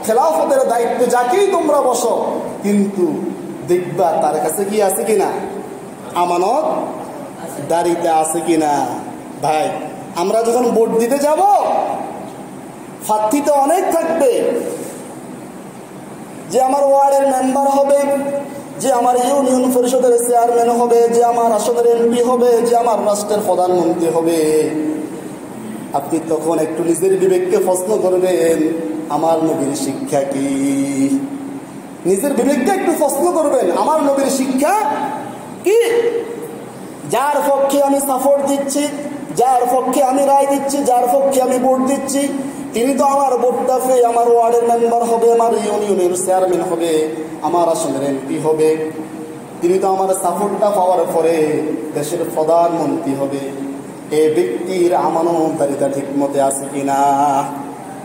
খেলাফতের দায়িত্বে যাকেই তোমরা বসো, কিন্তু দেখবা তার কাছে কি আছে কিনা, আমানত দাঁড়িতে আছে কিনা। ভাই আমরা যখন ভোট দিতে যাব, প্রার্থী তো অনেক থাকবে, যে আমার ওয়ার্ডের মেম্বার হবে, যে আমার ইউনিয়ন পরিষদের চেয়ারম্যান হবে, যে আমার আসনের এমপি হবে, যে আমার রাষ্ট্রের প্রধানমন্ত্রী হবে। আপনি তখন একটু নিজের বিবেককে প্রশ্ন করবেন, আমার নবীর শিক্ষা কি? নিজের বিবেককে একটু প্রশ্ন করবেন, আমার নবীর শিক্ষা কি? যার পক্ষে আমি সাপোর্ট দিচ্ছি, যার পক্ষে আমি রায় দিচ্ছি, যার পক্ষে আমি ভোট দিচ্ছি, তিনি তো আমার ভোটটা পেয়ে আমার ওয়ার্ডের মেম্বার হবে, আমার ইউনিয়নের চেয়ারম্যান হবে, আমার আসনের এমপি হবে। তিনি তো আমার সাপোর্টটা পাওয়ার পরে দেশের প্রধানমন্ত্রী হবে। এই ব্যক্তির আমানতদারিতা ঠিক মতে আছে কিনা?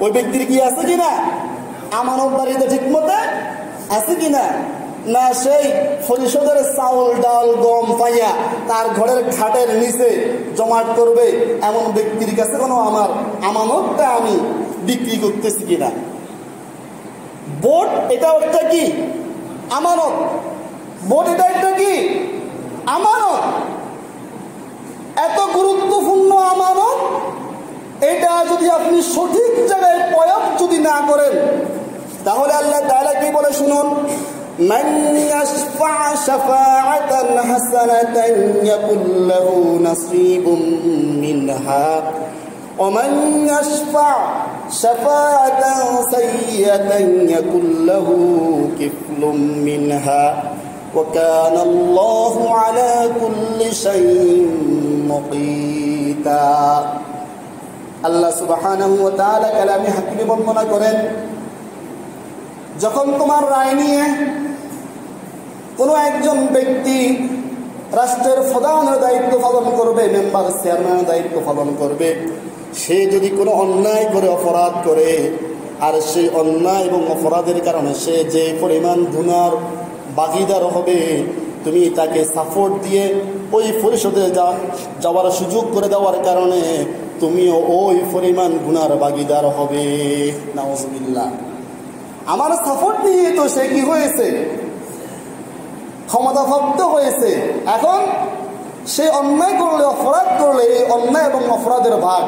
ওই ব্যক্তির কি আছে কিনা? আমানতদারিতা ঠিক মতে আছে কিনা? না সেই পরিষদের চাউল ডাল গম পাইয়া তার ঘরের খাটের নিচে জমাট করবে, এমন ব্যক্তির কাছে কোনো আমার আমানতটা আমি বিক্রি করতেছি কিনা? ভোট এটা একটা কি? আমানত। ভোট এটা একটা কি? আমানত। এত গুরুত্বপূর্ণ আমানত, এটা যদি আপনি সঠিক জায়গায় প্রয়োগ যদি না করেন, তাহলে আল্লাহ তাআলা কি বলে শুনুন, মান ইয়াশফা শাফাআতান হাসানাতান ইয়াকুল লাহু নাসীবুম মিনহা ওয়া মান ইয়াশফা শাফাআতান সাইয়্যাতান ইয়াকুল লাহু কিফলুম মিনহা ওয়া কানা আল্লাহু আলা কুল্লি শাইইন মুকীতা। আল্লাহ সুবহানাহু ওয়া তাআলা কালামে হাকিমে বর্ণনা করেন, যখন তোমার রায় নিয়ে কোনো একজন ব্যক্তি রাষ্ট্রের প্রধানের দায়িত্ব পালন করবে, মেম্বার চেয়ারম্যানের দায়িত্ব পালন করবে, সে যদি কোনো অন্যায় করে অপরাধ করে, আর সেই অন্যায় এবং অপরাধের কারণে সে যে পরিমাণ গুনার ভাগীদার হবে, তুমি তাকে সাপোর্ট দিয়ে ওই পরিষদে যাওয়ার সুযোগ করে দেওয়ার কারণে তুমিও ওই পরিমাণ গুনার ভাগীদার হবে। নাউজুবিল্লাহ। আমার সাপোর্ট নিয়ে তো সে কি হয়েছে? ক্ষমতাপ্রাপ্ত হয়েছে। এখন সে অন্যায় করলে, অপরাধ করলে, এই অন্যায় এবং অপরাধের ভাগ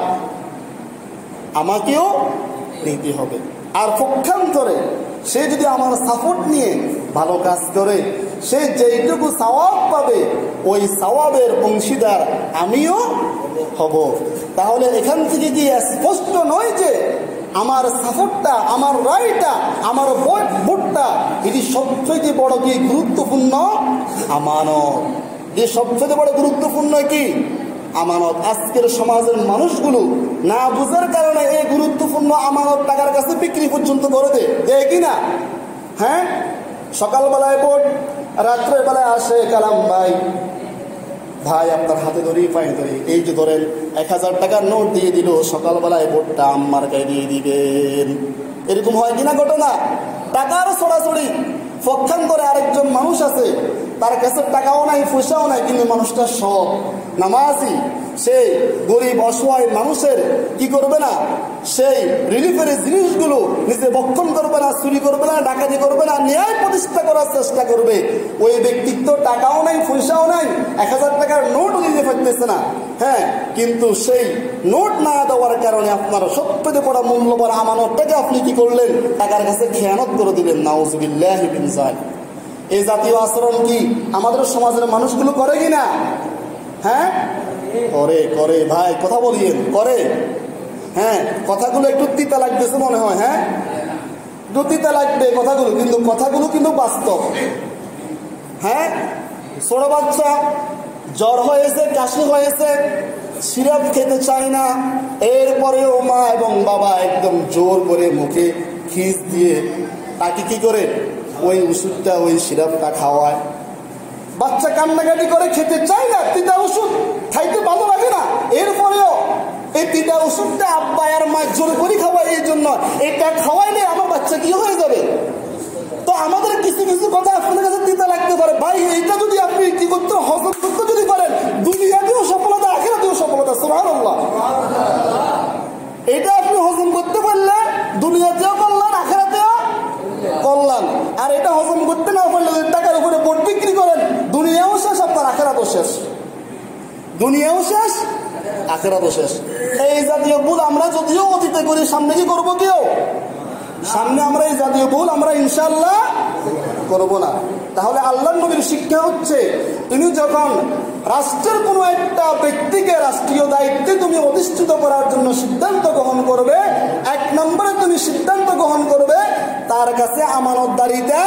আমাকেও নিতে হবে। আর পক্ষান্তরে সে যদি আমার সাপোর্ট নিয়ে ভালো কাজ করে, সে যেইটুকু সওয়াব পাবে, ওই সওয়াবের অংশীদার আমিও হব। তাহলে এখান থেকে কি স্পষ্ট নয় যে আমার সাপোর্টটা, আমার রায়টা, আমার ভোটটা এটি সবচেয়ে বড় কি গুরুত্বপূর্ণ আমানত? যে সবচেয়ে বড় গুরুত্বপূর্ণ কি আমানত? আজকের সমাজের মানুষগুলো না বুঝার কারণে এই গুরুত্বপূর্ণ আমানত টাকার কাছে বিক্রি পর্যন্ত করে দেয় কিনা? হ্যাঁ, সকালবেলায় ভোট, রাত্রের বেলায় আসে কালাম ভাই, ভাই আপনার হাতে ধরি, পায়ে ধরি, এই যে ধরেন 1000 টাকার নোট দিয়ে দিল, সকালবেলায় ভোটটা আম্মার গায়ে দিয়ে দিবেন। এরকম হয় কিনা ঘটনা? টাকার ছড়াছড়ি। পক্ষান্তরে আরেকজন মানুষ আছে, তার কাছে টাকাও নাই, পয়সাও নাই, কিন্তু মানুষটা সৎ, নামাজি, সেই গরিব অসহায় মানুষের কি করবে না, সেই রিলিফের জিনিসগুলো নিজে ভক্ষণ করবে না, চুরি করবে না, ডাকাতি করবে না, ন্যায় প্রতিষ্ঠা করার চেষ্টা করবে। ওই ব্যক্তির তো টাকাও নাই, পয়সাও নাই, 1000 টাকার নোটও দিতে পারতেছে না। হ্যাঁ, কিন্তু সেই নোট না দেওয়ার কারণে আপনার সবচেয়ে বড় মূল্যবান আমানতটাকে আপনি কি করলেন? টাকার কাছে খেয়ানত করে দিলেন। নাউজুবিল্লাহি মিন যালিক। এই জাতীয় আচরণ কি আমাদের সমাজের মানুষগুলো করে কিনা? হ্যাঁ, করে করে ভাই, কথা বলিয়েন, করে। হ্যাঁ, কথাগুলো একটু তিতা লাগতেছে মনে হয়। হ্যাঁ, একটু তিতা লাগবে কথাগুলো, কিন্তু কথাগুলো কিন্তু বাস্তব। হ্যাঁ, ছোট বাচ্চা জ্বর হয়েছে, কাশি হয়েছে, সিরাপ খেতে চায় না, এরপরেও মা এবং বাবা একদম জোর করে মুখে খিস দিয়ে তাকে কি করে ওই ওষুধটা, ওই সিরাপটা খাওয়ায়। বাচ্চা কান্নাকাটি করে, খেতে চায় না, তিতা ওষুধ খাইতে ভালো লাগে না, এরপরেও এই তিতা ওষুধটা আব্বা আর মা জোর করে খাওয়ায়। এই জন্য এটা খাওয়াইলে আমার বাচ্চা কি হয়ে যাবে। তো আমাদের কিছু কিছু কথা আপনাদের কাছে তিতা লাগতে পারে ভাই, এইটা যদি আপনি কি করতে, হজম করতে যদি পারেন, দুনিয়াতেও সফলতা, আখিরাতেও সফলতা। সুবহানাল্লাহ। এটা আপনি হজম করতে পারলে দুনিয়াতেও করলেন, আখিরাতেও দুনিয়াও শেষ, আখিরাতও শেষ। এই জাতীয় ভুল আমরা যদিও অতীতে করি, সামনে কি করবো কেউ? সামনে আমরা এই জাতীয় ভুল আমরা ইনশাআল্লাহ করব না। তাহলে আল্লাহর নবীর শিক্ষা হচ্ছে, তুমি যখন রাষ্ট্রের কোনো একটা ব্যক্তিকে রাষ্ট্রীয় দায়িত্বে তুমি অধিষ্ঠিত করার জন্য সিদ্ধান্ত গ্রহণ করবে, 1 নম্বরে তুমি সিদ্ধান্ত গ্রহণ করবে তার কাছে আমানতদারিতা